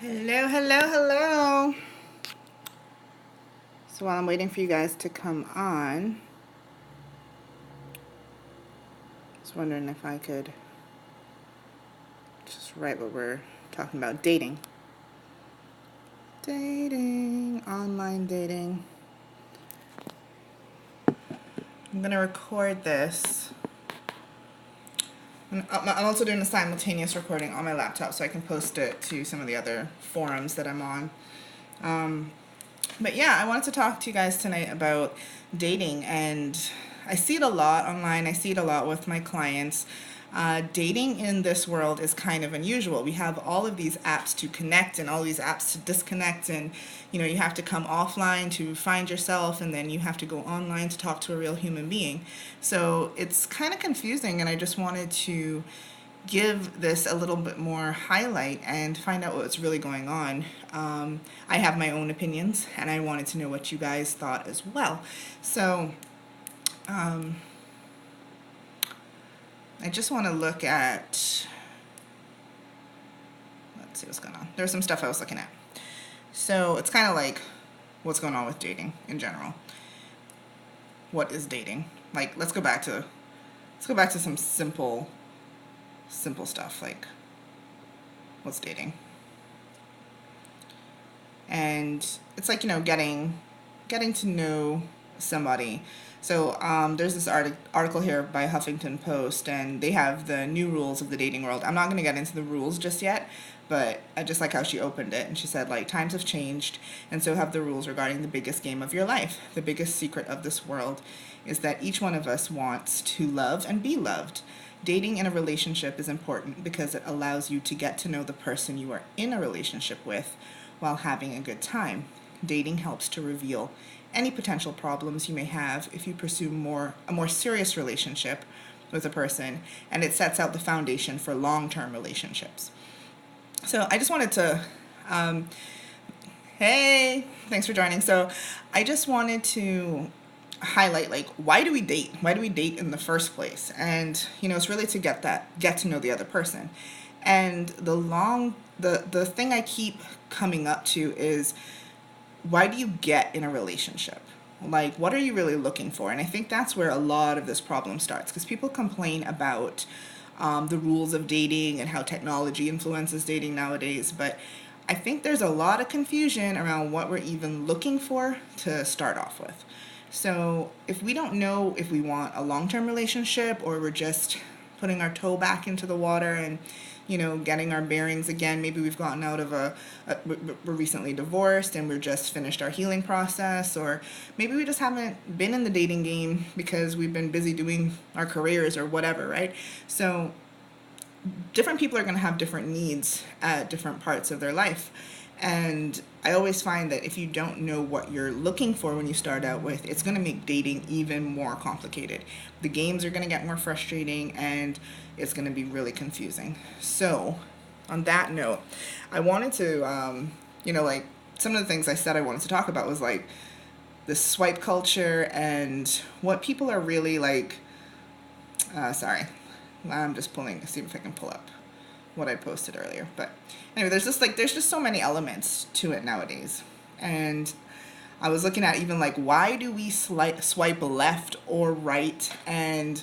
Hello, hello, hello. So while I'm waiting for you guys to come on, I was wondering if I could just write what we're talking about. Dating. Dating, online dating. I'm going to record this. I'm also doing a simultaneous recording on my laptop so I can post it to some of the other forums that I'm on. But yeah, I wanted to talk to you guys tonight about dating, and I see it a lot online. I see it a lot with my clients. Dating in this world is kind of unusual. We have all of these apps to connect and all these apps to disconnect, and you have to come offline to find yourself, and then you have to go online to talk to a real human being. So it's kind of confusing, and I just wanted to give this a little bit more highlight and find out what's really going on. I have my own opinions, and I wanted to know what you guys thought as well. So I just want to look at, let's see what's going on. There's some stuff I was looking at. So it's kind of like what's going on with dating in general. What is dating? Like, let's go back to some simple stuff, like what's dating? And it's like, getting to know somebody. So there's this article here by Huffington Post, and they have the new rules of the dating world. I'm not going to get into the rules just yet, but I just like how she opened it. And she said, like, times have changed, and so have the rules regarding the biggest game of your life. The biggest secret of this world is that each one of us wants to love and be loved. Dating in a relationship is important because it allows you to get to know the person you are in a relationship with while having a good time. Dating helps to reveal any potential problems you may have if you pursue a more serious relationship with a person, and it sets out the foundation for long-term relationships. So I just wanted to, hey, thanks for joining. So I just wanted to highlight, like, why do we date? Why do we date in the first place? And it's really to get to know the other person. And the thing I keep coming up to is, why do you get in a relationship? Like, what are you really looking for? And I think that's where a lot of this problem starts, because people complain about the rules of dating and how technology influences dating nowadays. But I think there's a lot of confusion around what we're even looking for to start off with. So if we don't know if we want a long-term relationship, or we're just putting our toe back into the water and getting our bearings again. Maybe we've gotten out of we're recently divorced and we're just finished our healing process, or maybe we just haven't been in the dating game because we've been busy doing our careers or whatever, right? So different people are going to have different needs at different parts of their life. And I always find that if you don't know what you're looking for when you start out with, it's going to make dating even more complicated. The games are going to get more frustrating, and it's going to be really confusing. So on that note, I wanted to, like, some of the things I said I wanted to talk about was like the swipe culture and what people are really like. Sorry, I'm just see if I can pull up what I posted earlier. But anyway, there's just so many elements to it nowadays. And I was looking at even like, why do we swipe left or right? And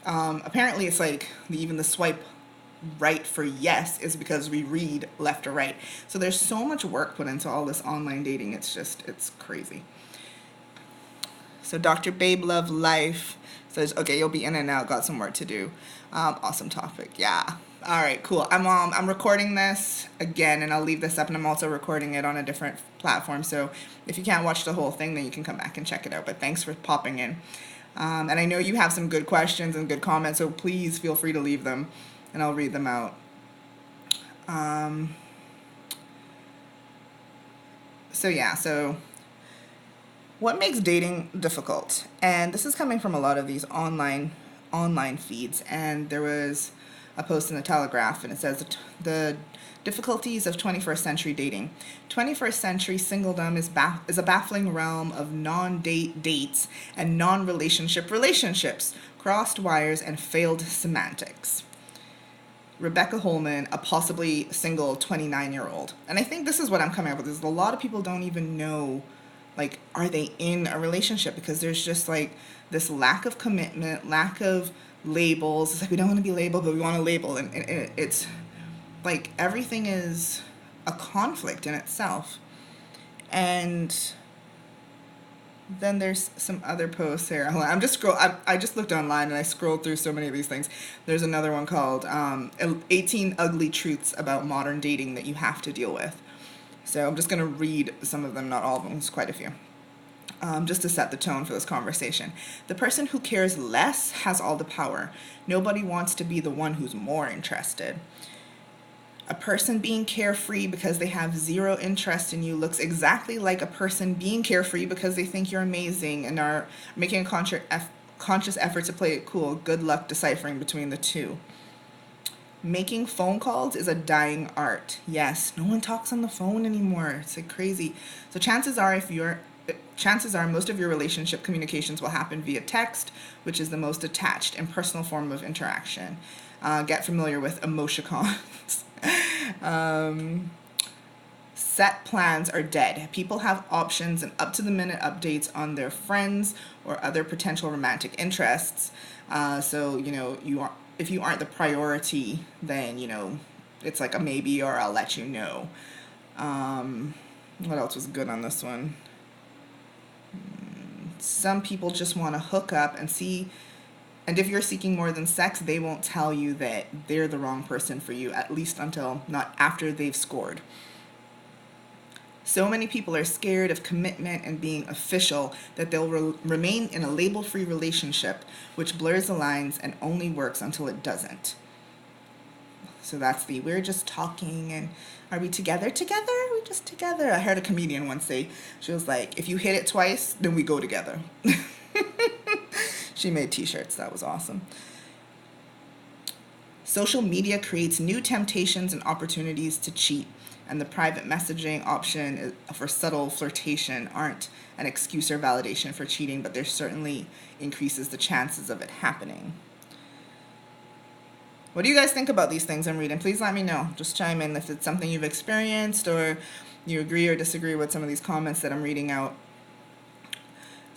apparently it's like even the swipe right for yes is because we read left or right. So there's so much work put into all this online dating. It's crazy. So Dr. Babe Love Life says, okay, you'll be in and out, got some work to do. Awesome topic. Yeah. All right, cool. I'm recording this again, and I'll leave this up, and I'm also recording it on a different platform. So if you can't watch the whole thing, then you can come back and check it out. But thanks for popping in. And I know you have some good questions and good comments, so please feel free to leave them, and I'll read them out. So what makes dating difficult? And this is coming from a lot of these online feeds. And there was a post in the Telegraph, and it says the difficulties of 21st century dating. 21st century singledom is a baffling realm of non-date dates and non-relationship relationships, crossed wires, and failed semantics. Rebecca Holman, a possibly single 29-year-old. And I think this is what I'm coming up with, is a lot of people don't even know, like, are they in a relationship? Because there's just like this lack of commitment, lack of labels. It's like we don't want to be labeled, but we want to label. And it's like everything is a conflict in itself. And then there's some other posts here. I'm just I just looked online and I scrolled through so many of these things. There's another one called 18 Ugly Truths About Modern Dating That You Have to Deal With. So I'm just going to read some of them, not all of them, it's quite a few. Just to set the tone for this conversation. The person who cares less has all the power. Nobody wants to be the one who's more interested. A person being carefree because they have zero interest in you looks exactly like a person being carefree because they think you're amazing and are making a conscious effort to play it cool. Good luck deciphering between the two. Making phone calls is a dying art. Yes, no one talks on the phone anymore. It's like crazy. So chances are most of your relationship communications will happen via text, which is the most attached and personal form of interaction. Get familiar with emoticons. Set plans are dead. People have options and up-to-the-minute updates on their friends or other potential romantic interests. So, if you aren't the priority, then, it's like a maybe or I'll let you know. What else was good on this one? Some people just want to hook up and see. And if you're seeking more than sex, they won't tell you that they're the wrong person for you, at least until not after they've scored. So many people are scared of commitment and being official that they'll remain in a label-free relationship, which blurs the lines and only works until it doesn't. So that's we're just talking and are we together? Are we just together? I heard a comedian once say, she was like, if you hit it twice, then we go together. She made t-shirts. That was awesome. Social media creates new temptations and opportunities to cheat, and the private messaging option for subtle flirtation aren't an excuse or validation for cheating, but there certainly increases the chances of it happening. What do you guys think about these things I'm reading? Please let me know. Just chime in if it's something you've experienced or you agree or disagree with some of these comments that I'm reading out.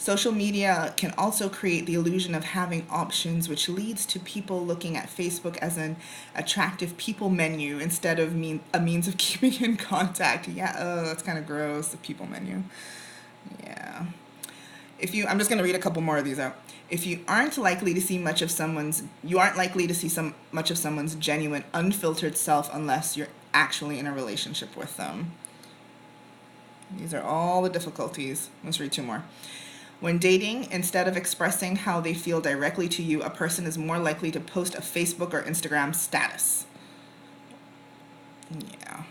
Social media can also create the illusion of having options, which leads to people looking at Facebook as an attractive people menu instead of a means of keeping in contact. Yeah, that's kind of gross, the people menu. Yeah. I'm just going to read a couple more of these out. If you aren't likely to see much of someone's genuine, unfiltered self unless you're actually in a relationship with them. These are all the difficulties. Let's read two more. When dating, instead of expressing how they feel directly to you, a person is more likely to post a Facebook or Instagram status. Yeah.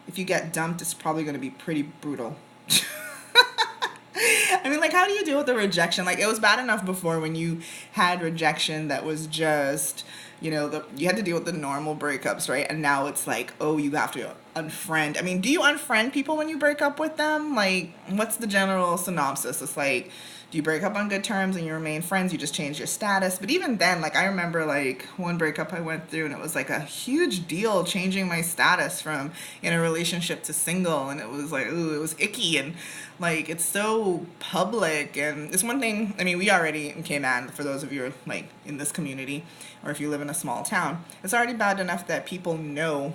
If you get dumped, it's probably going to be pretty brutal. I mean, like, how do you deal with the rejection? Like, it was bad enough before when you had rejection that was just, you had to deal with the normal breakups, right? And now it's like, oh, you have to unfriend. I mean, do you unfriend people when you break up with them? Like, what's the general synopsis? It's like, do you break up on good terms and you remain friends? You just change your status. But even then, like, I remember, like, one breakup I went through and it was like a huge deal changing my status from in a relationship to single. And it was like, ooh, it was icky. And like, it's so public. And it's one thing, I mean, we already in Cayman, for those of you who are like in this community, or if you live in a small town, it's already bad enough that people know,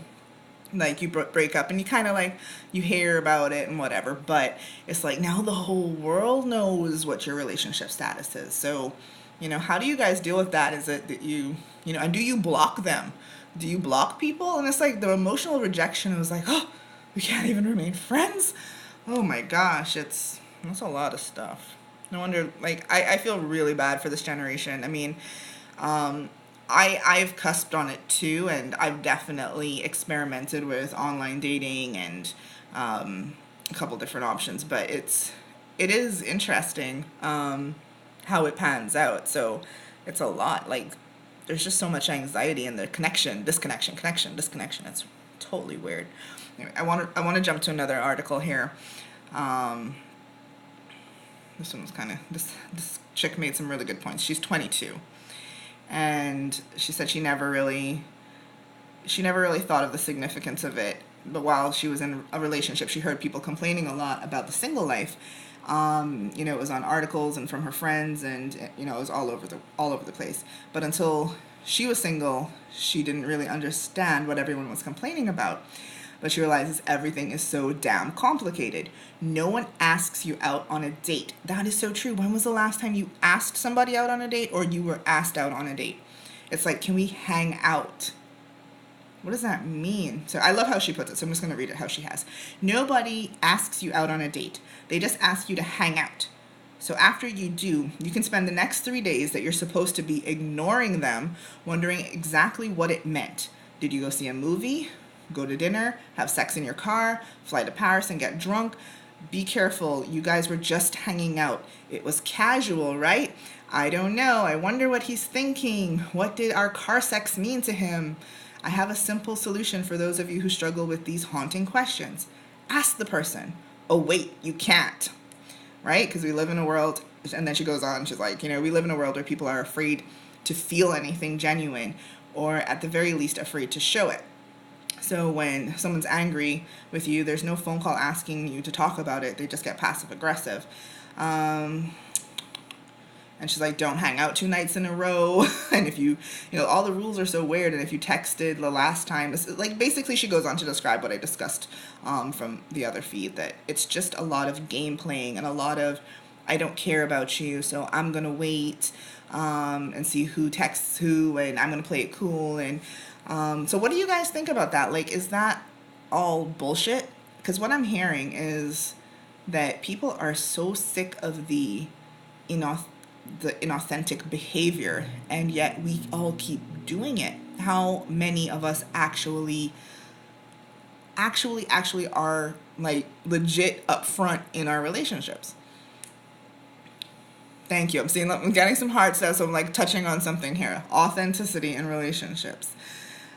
like, you break up and you kind of like, you hear about it and whatever, but it's like now the whole world knows what your relationship status is. So, how do you guys deal with that? Is it that and do you block them? Do you block people? And it's like the emotional rejection was like, oh, we can't even remain friends. Oh my gosh, that's a lot of stuff. No wonder, like, I feel really bad for this generation. I mean, I've cusped on it too, and I've definitely experimented with online dating and a couple different options, but it is interesting how it pans out. So it's a lot. Like, there's just so much anxiety in the disconnection. It's totally weird. Anyway, I want to jump to another article here. This one was kind of this chick made some really good points. She's 22. And she said she never really thought of the significance of it. But while she was in a relationship, she heard people complaining a lot about the single life. It was on articles and from her friends, and it was all over the place. But until she was single, she didn't really understand what everyone was complaining about. But she realizes everything is so damn complicated. No one asks you out on a date. That is so true. When was the last time you asked somebody out on a date, or you were asked out on a date? It's like, can we hang out? What does that mean? So I love how she puts it, so I'm just going to read it how she has. Nobody asks you out on a date. They just ask you to hang out. So after you do, you can spend the next 3 days that you're supposed to be ignoring them, wondering exactly what it meant. Did you go see a movie? Go to dinner? Have sex in your car? Fly to Paris and get drunk? Be careful. You guys were just hanging out. It was casual, right? I don't know. I wonder what he's thinking. What did our car sex mean to him? I have a simple solution for those of you who struggle with these haunting questions. Ask the person. Oh, wait, you can't. Right? Because we live in a world, and then she goes on, she's like, we live in a world where people are afraid to feel anything genuine, or at the very least afraid to show it. So when someone's angry with you, there's no phone call asking you to talk about it. They just get passive aggressive. And she's like, don't hang out 2 nights in a row. And if all the rules are so weird. And if you texted the last time, like basically she goes on to describe what I discussed from the other feed, that it's just a lot of game playing and a lot of, I don't care about you, so I'm going to wait and see who texts who, and I'm going to play it cool. And so what do you guys think about that? Like, is that all bullshit? Because what I'm hearing is that people are so sick of the inauthentic behavior, and yet we all keep doing it. How many of us actually are like legit upfront in our relationships? Thank you. I'm getting some hard stuff, so I'm like touching on something here. Authenticity in relationships.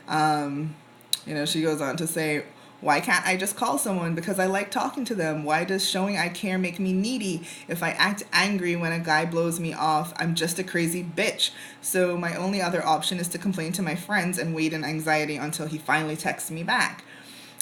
She goes on to say, why can't I just call someone because I like talking to them? Why does showing I care make me needy? If I act angry when a guy blows me off, I'm just a crazy bitch. So my only other option is to complain to my friends and wait in anxiety until he finally texts me back.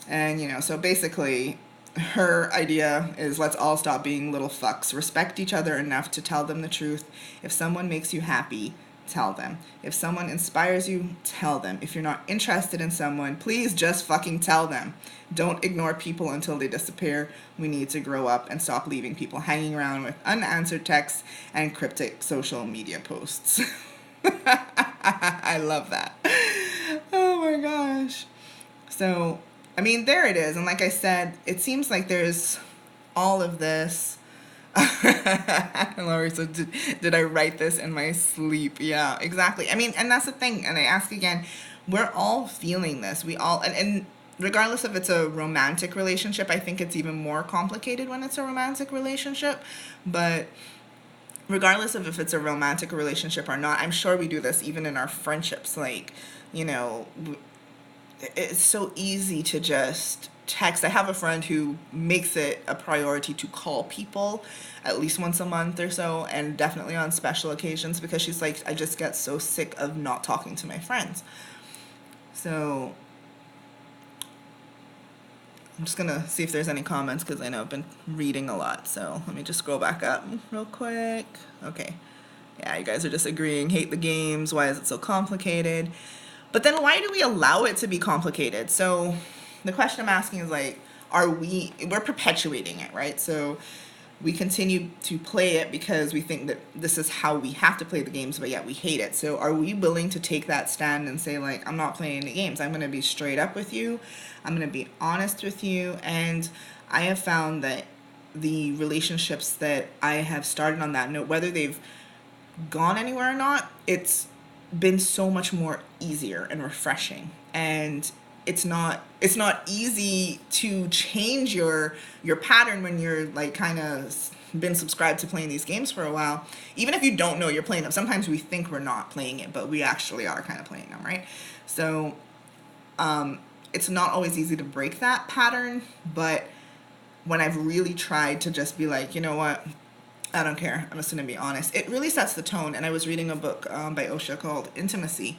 And, so basically her idea is, let's all stop being little fucks. Respect each other enough to tell them the truth. If someone makes you happy, tell them. If someone inspires you, tell them. If you're not interested in someone, please just fucking tell them. Don't ignore people until they disappear. We need to grow up and stop leaving people hanging around with unanswered texts and cryptic social media posts. I love that. Oh my gosh. So, there it is. And like I said, it seems like there's all of this. Laurie, so did I write this in my sleep? Yeah, exactly. And that's the thing. And I ask again, we're all feeling this. We all, and regardless if it's a romantic relationship, I think it's even more complicated when it's a romantic relationship. But regardless of if it's a romantic relationship or not, I'm sure we do this even in our friendships. Like, it's so easy to just text. I have a friend who makes it a priority to call people at least once a month or so, and definitely on special occasions, because she's like, I just get so sick of not talking to my friends. So I'm just gonna see if there's any comments, because I know I've been reading a lot. So let me just scroll back up real quick. Okay. Yeah, you guys are just agreeing, hate the games, why is it so complicated? But then why do we allow it to be complicated? So the question I'm asking is like, we're perpetuating it, right? So we continue to play it because we think that this is how we have to play the games, but yet we hate it. So are we willing to take that stand and say, like, I'm not playing the games. I'm going to be straight up with you. I'm going to be honest with you. And I have found that the relationships that I have started on that note, whether they've gone anywhere or not, it's been so much more easier and refreshing. And it's not easy to change your pattern when you're like kind of been subscribed to playing these games for a while. Even if you don't know you're playing them, sometimes we think we're not playing it, but we actually are kind of playing them, right? So it's not always easy to break that pattern, but when I've really tried to just be like, you know what, I don't care. I'm just going to be honest. It really sets the tone. And I was reading a book by Osha called Intimacy.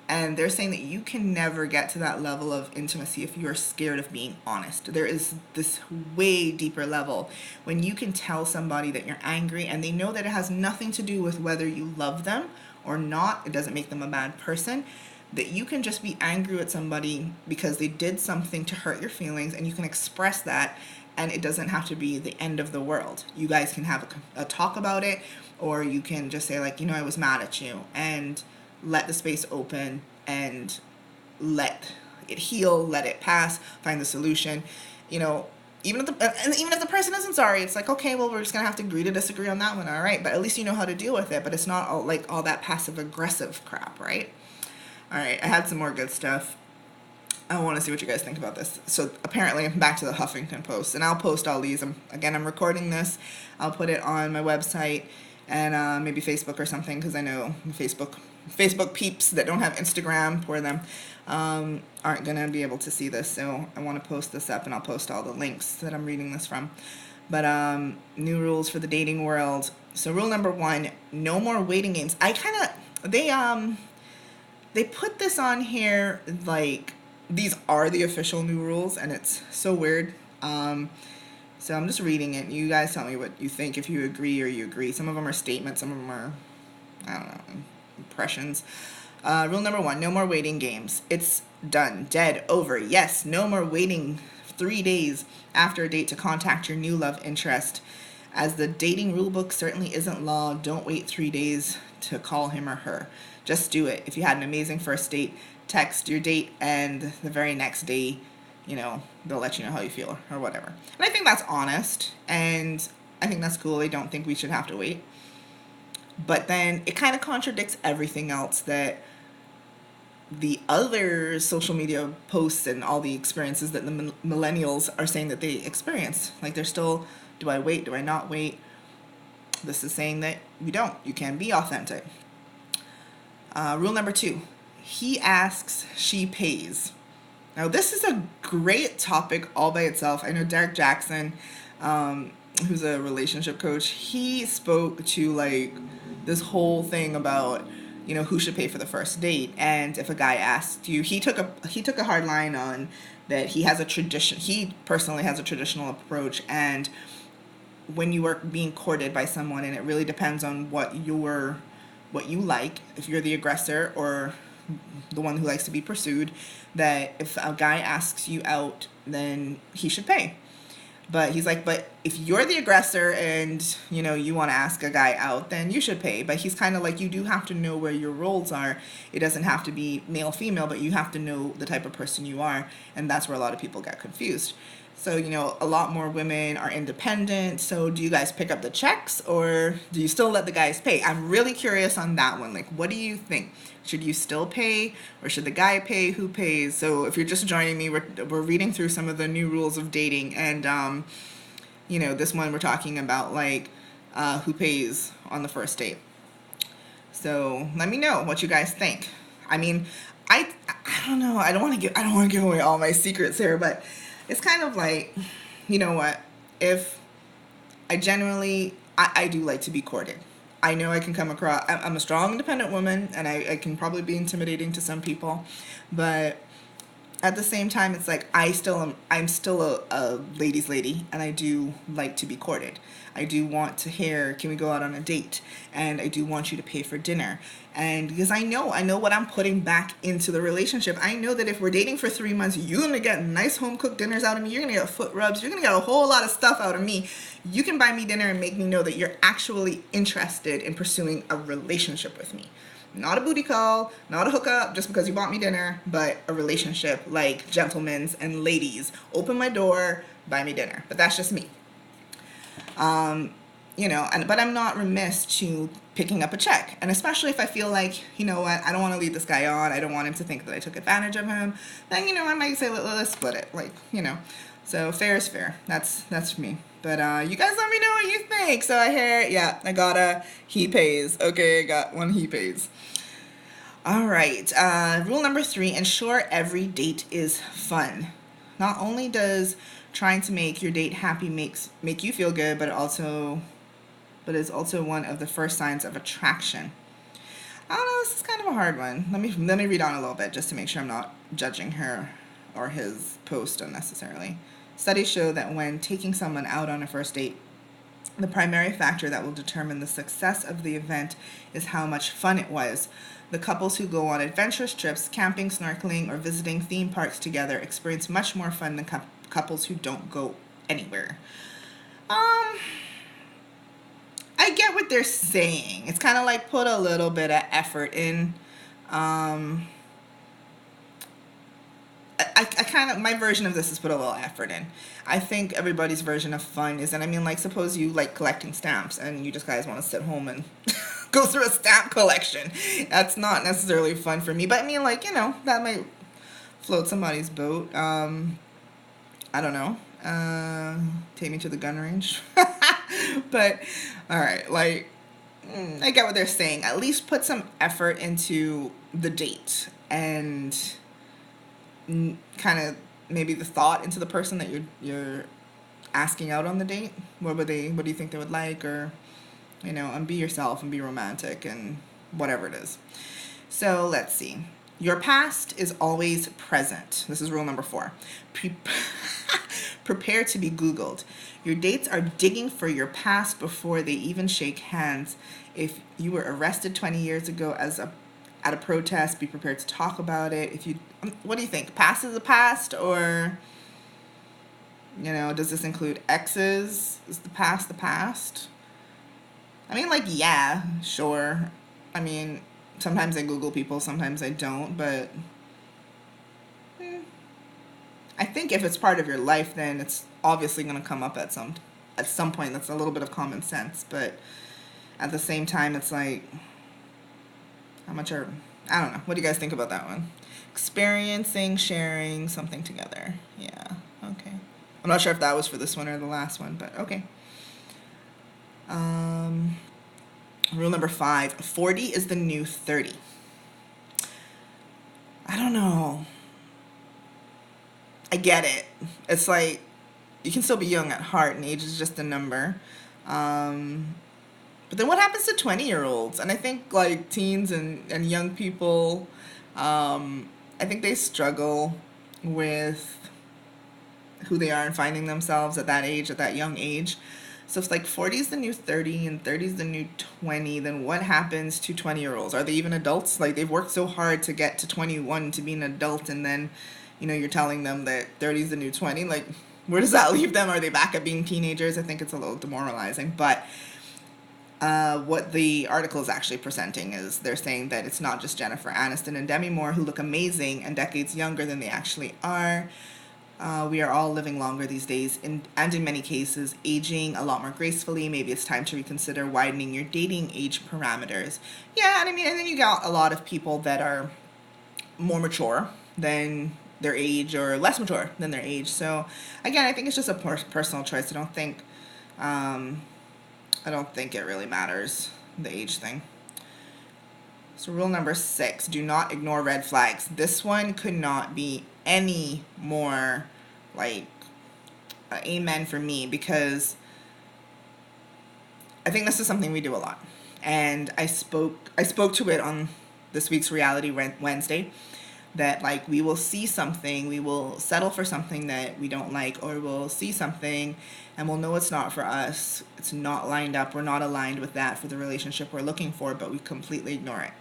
And they're saying that you can never get to that level of intimacy if you're scared of being honest. There is this way deeper level when you can tell somebody that you're angry and they know that it has nothing to do with whether you love them or not. It doesn't make them a bad person. That you can just be angry with somebody because they did something to hurt your feelings, and you can express that, and it doesn't have to be the end of the world. You guys can have a talk about it, or you can just say, like, I was mad at you, and let the space open and let it heal, let it pass, find the solution. Even if the person isn't sorry, it's like, okay, well, we're just gonna have to agree to disagree on that one, all right? But at least you know how to deal with it. But it's not all that passive aggressive crap, right? All right, I had some more good stuff. I want to see what you guys think about this. So apparently, I'm back to the Huffington Post, and I'll post all these. I'm recording this. I'll put it on my website and maybe Facebook or something, because I know Facebook peeps that don't have Instagram for them aren't gonna be able to see this. So I want to post this up, and I'll post all the links that I'm reading this from. But new rules for the dating world. So rule number 1: no more waiting games. They put this on here like these are the official new rules, and it's so weird. So I'm just reading it. You guys tell me what you think, if you agree or you agree. Some of them are statements, some of them are, I don't know, impressions. Rule number 1: no more waiting games. It's done, dead, over. Yes, no more waiting 3 days after a date to contact your new love interest. As the dating rule book certainly isn't law, don't wait 3 days to call him or her. Just do it. If you had an amazing first date, text your date, and the very next day, they'll let you know how you feel or whatever. And I think that's honest, and I think that's cool. I don't think we should have to wait. But then it kind of contradicts everything else that the other social media posts and all the experiences that the millennials are saying that they experience. Like, they're still, do I wait? Do I not wait? This is saying that you can be authentic. Rule number 2: he asks, she pays. Now, this is a great topic all by itself. I know Derek Jackson, who's a relationship coach, he spoke to like this whole thing about, who should pay for the first date. And if a guy asked you, he took a hard line on that. He personally has a traditional approach, and when you are being courted by someone, and it really depends on what you like, if you're the aggressor or the one who likes to be pursued, that if a guy asks you out, then he should pay. But he's like, but if you're the aggressor and, you want to ask a guy out, then you should pay. But he's kind of like, you do have to know where your roles are. It doesn't have to be male, female, but you have to know the type of person you are. And that's where a lot of people get confused. So, a lot more women are independent. So do you guys pick up the checks, or do you still let the guys pay? I'm really curious on that one. Like, what do you think? Should you still pay, or should the guy pay? Who pays? So if you're just joining me, we're reading through some of the new rules of dating. And, this one we're talking about, like, who pays on the first date. So let me know what you guys think. I mean, I don't know. I don't want to give away all my secrets here, but it's kind of like, you know what? If I genuinely, I do like to be courted. I know I can come across, I'm a strong, independent woman, and I can probably be intimidating to some people, but at the same time, it's like I'm still a ladies' lady, and I do like to be courted. I do want to hear, can we go out on a date? And I do want you to pay for dinner. And because I know what I'm putting back into the relationship. I know that if we're dating for 3 months, you're going to get nice home cooked dinners out of me. You're going to get foot rubs. You're going to get a whole lot of stuff out of me. You can buy me dinner and make me know that you're actually interested in pursuing a relationship with me. Not a booty call, not a hookup just because you bought me dinner, but a relationship like gentlemen's and ladies. Open my door, buy me dinner. But that's just me. But I'm not remiss to picking up a check. And especially if I feel like, I don't want to lead this guy on. I don't want him to think that I took advantage of him. Then, I might say, let's split it. So fair is fair. That's me. But you guys let me know what you think. So I hear, I got a he pays. Okay, I got one he pays. All right. Rule number 3, ensure every date is fun. Not only does trying to make your date happy make you feel good, but it also but is also one of the first signs of attraction. I don't know, this is kind of a hard one. Let me read on a little bit just to make sure I'm not judging her or his post unnecessarily. Studies show that when taking someone out on a first date, the primary factor that will determine the success of the event is how much fun it was. The couples who go on adventurous trips, camping, snorkeling, or visiting theme parks together experience much more fun than couples who don't go anywhere. Um, I get what they're saying. It's kind of like put a little bit of effort in. Um, I kind of, my version of this is put a little effort in. I think everybody's version of fun is, and I mean, like, suppose you like collecting stamps and you just guys want to sit home and go through a stamp collection. That's not necessarily fun for me, but I mean, like, that might float somebody's boat. I don't know. Take me to the gun range. But, all right, like, I get what they're saying. At least put some effort into the date and kind of maybe the thought into the person that you're asking out on the date. What do you think they would like, or and be yourself and be romantic and whatever it is. So let's see. Your past is always present. This is rule number 4. Prepare to be Googled. Your dates are digging for your past before they even shake hands. If you were arrested 20 years ago at a protest, be prepared to talk about it. What do you think? Past is the past, or does this include exes? Is the past the past? I mean, like, yeah, sure. I mean, sometimes I Google people, sometimes I don't, but I think if it's part of your life, then it's obviously going to come up at some point. That's a little bit of common sense, but at the same time, it's like, I don't know. What do you guys think about that one? Experiencing, sharing something together. Yeah, okay. I'm not sure if that was for this one or the last one, but okay. Rule number 5, 40 is the new 30. I don't know. I get it. It's like, you can still be young at heart and age is just a number. But then what happens to 20-year-olds? And I think like teens and young people, I think they struggle with who they are and finding themselves at that age, at that young age. So if like 40 is the new 30 and 30 is the new 20, then what happens to 20-year-olds? Are they even adults? Like, they've worked so hard to get to 21 to be an adult, and then, you're telling them that 30 is the new 20. Like, where does that leave them? Are they back at being teenagers? I think it's a little demoralizing. But what the article is actually presenting is they're saying that it's not just Jennifer Aniston and Demi Moore who look amazing and decades younger than they actually are. We are all living longer these days, and in many cases, aging a lot more gracefully. Maybe it's time to reconsider widening your dating age parameters. Yeah, and I mean, and then you got a lot of people that are more mature than their age or less mature than their age. So, again, I think it's just a personal choice. I don't think it really matters, the age thing. So rule number 6, do not ignore red flags. This one could not be any more like amen for me, because I think this is something we do a lot. And I spoke to it on this week's Reality Wednesday, that like we will see something, we will settle for something that we don't like, or we'll see something and we'll know it's not for us, it's not lined up, we're not aligned with that for the relationship we're looking for, but we completely ignore it.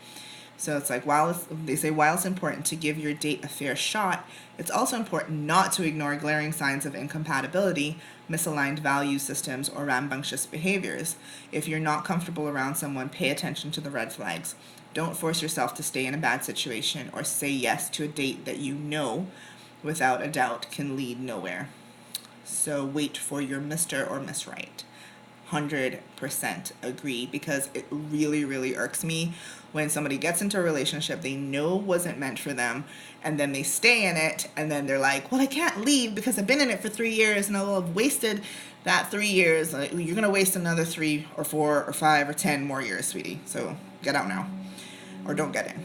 So it's like, while it's important to give your date a fair shot, it's also important not to ignore glaring signs of incompatibility, misaligned value systems, or rambunctious behaviors. If you're not comfortable around someone, pay attention to the red flags. Don't force yourself to stay in a bad situation or say yes to a date that you know, without a doubt, can lead nowhere. So wait for your Mr. or Miss Right. 100% agree, because it really, really irks me when somebody gets into a relationship they know wasn't meant for them, and then they stay in it, and then they're like, well, I can't leave because I've been in it for 3 years and I'll have wasted that 3 years. Like, you're going to waste another 3 or 4 or 5 or 10 more years, sweetie. So get out now, or don't get in.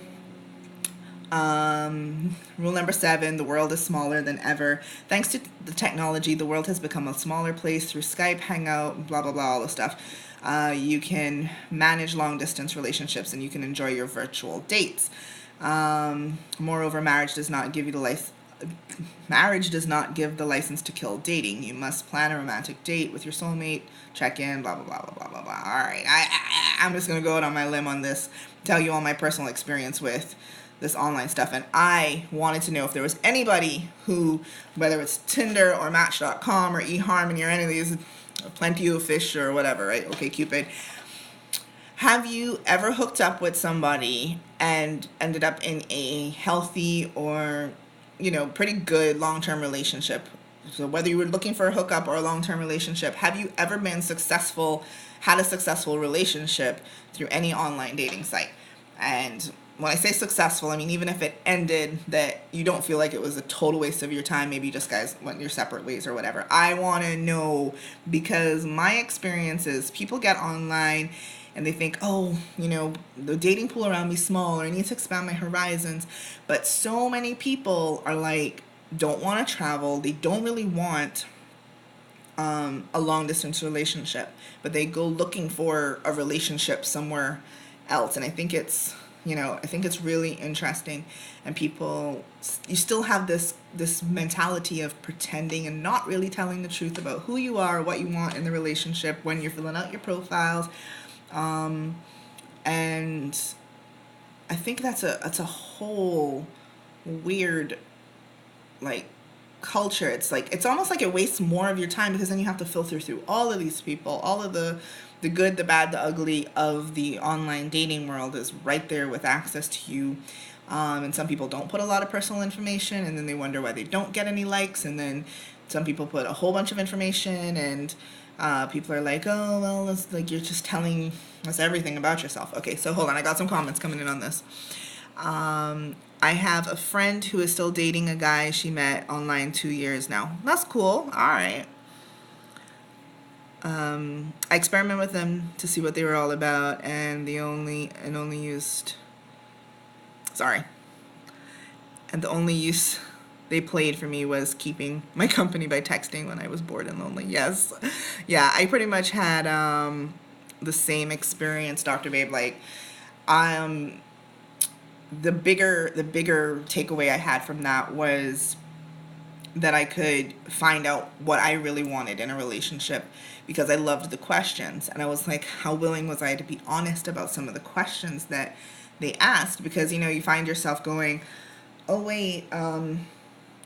Rule number 7, the world is smaller than ever. Thanks to the technology, the world has become a smaller place through Skype, Hangout, blah, blah, blah, all this stuff. You can manage long distance relationships, and you can enjoy your virtual dates. Moreover, marriage does not give the license to kill dating. You must plan a romantic date with your soulmate, check in, blah, blah, blah, blah, blah, blah, blah. All right, I'm just going to go out on my limb on this, tell you all my personal experience with this online stuff. And I wanted to know if there was anybody who, whether it's Tinder or Match.com or eHarmony or any of these, Plenty of Fish or whatever, right? Okay, Cupid. Have you ever hooked up with somebody and ended up in a healthy or, pretty good long-term relationship? So whether you were looking for a hookup or a long-term relationship, have you ever had a successful relationship through any online dating site? And when I say successful, I mean, even if it ended that you don't feel like it was a total waste of your time, maybe you just guys went your separate ways or whatever. I want to know, because my experience is people get online and they think, oh, the dating pool around me is small, or I need to expand my horizons. But so many people are like, don't want to travel. They don't really want a long distance relationship, but they go looking for a relationship somewhere else. And I think it's really interesting. And you still have this mentality of pretending and not really telling the truth about who you are, what you want in the relationship when you're filling out your profiles. And I think that's a whole weird, like, culture. It's almost like it wastes more of your time, because then you have to filter through all of these people, all of the good, the bad, the ugly of the online dating world is right there with access to you. And some people don't put a lot of personal information, and then they wonder why they don't get any likes. And then some people put a whole bunch of information, and people are like, oh, well, it's like you're just telling us everything about yourself. Okay, so hold on. I got some comments coming in on this. I have a friend who is still dating a guy she met online 2 years now. That's cool. All right. I experimented with them to see what they were all about, and the only use they played for me was keeping my company by texting when I was bored and lonely. Yes. Yeah, I pretty much had the same experience, Dr. Babe. Like, the bigger takeaway I had from that was that I could find out what I really wanted in a relationship, because I loved the questions. And I was like, how willing was I to be honest about some of the questions that they asked? Because, you find yourself going, oh, wait,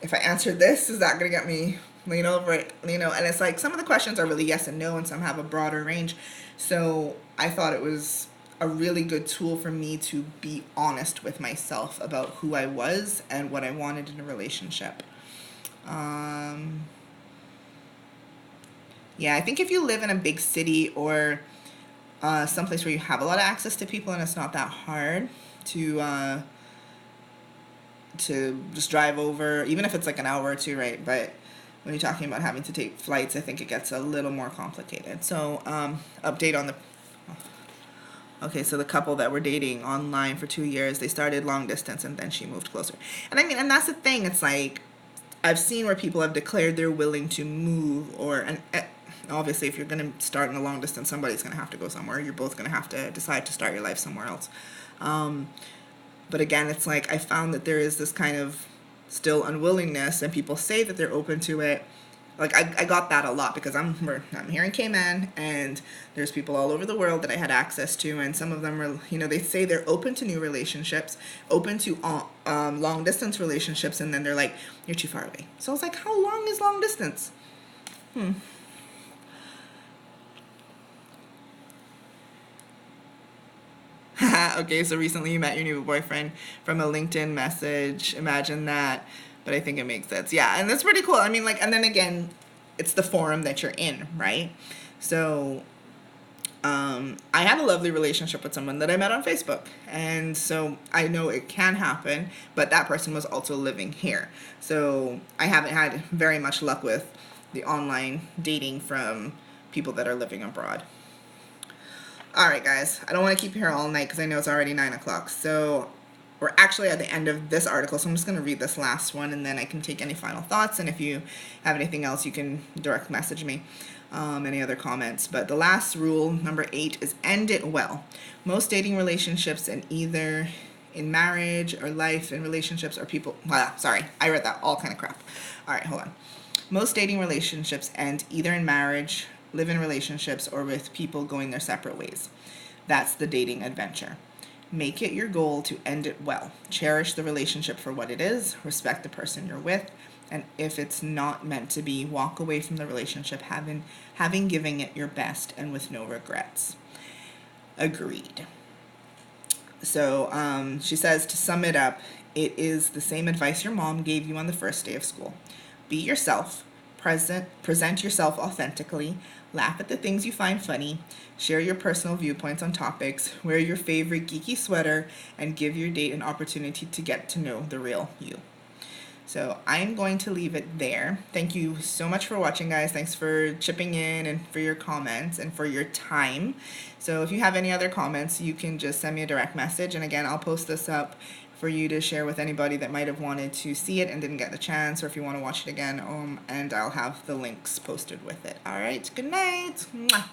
if I answered this, is that going to get me lean over it? And it's like some of the questions are really yes and no, and some have a broader range. So I thought it was a really good tool for me to be honest with myself about who I was and what I wanted in a relationship. Yeah, I think if you live in a big city or someplace where you have a lot of access to people and it's not that hard to just drive over, even if it's like an hour or two, right? But when you're talking about having to take flights, I think it gets a little more complicated. So update on so the couple that were dating online for 2 years, they started long distance and then she moved closer. And and that's the thing. It's like, I've seen where people have declared they're willing to move, and obviously if you're going to start in a long distance, somebody's going to have to go somewhere. You're both going to have to decide to start your life somewhere else. But again, it's like, I found that there is this kind of still unwillingness, and people say that they're open to it. Like, I got that a lot, because I'm here in Cayman, and there's people all over the world that I had access to, and some of them are, they say they're open to new relationships, open to long distance relationships, and then they're like, you're too far away. So I was like, how long is long distance? Okay, so recently you met your new boyfriend from a LinkedIn message. Imagine that. But I think it makes sense. Yeah, and that's pretty cool. I mean, like, and then again, it's the forum that you're in, right? So I had a lovely relationship with someone that I met on Facebook. And so I know it can happen, but that person was also living here. So I haven't had very much luck with the online dating from people that are living abroad. All right, guys, I don't want to keep you here all night because I know it's already 9 o'clock. So we're actually at the end of this article, so I'm just going to read this last one, and then I can take any final thoughts. And if you have anything else, you can direct message me. any other comments. But the last rule, number 8, is end it well. Most dating relationships, and either in marriage or life in relationships, or people, sorry, I read that all kind of crap. All right, hold on. Most dating relationships end either in marriage, live-in relationships, or with people going their separate ways. That's the dating adventure. Make it your goal to end it well. Cherish the relationship for what it is, respect the person you're with, and if it's not meant to be, walk away from the relationship having given it your best and with no regrets. Agreed. So she says, to sum it up, it is the same advice your mom gave you on the first day of school. Be yourself, present yourself authentically, laugh at the things you find funny, share your personal viewpoints on topics, wear your favorite geeky sweater, and give your date an opportunity to get to know the real you. So I'm going to leave it there. Thank you so much for watching, guys. Thanks for chipping in and for your comments and for your time. So if you have any other comments, you can just send me a direct message. And again, I'll post this up for you to share with anybody that might have wanted to see it and didn't get the chance, or if you want to watch it again, and I'll have the links posted with it. All right, good night. Mwah.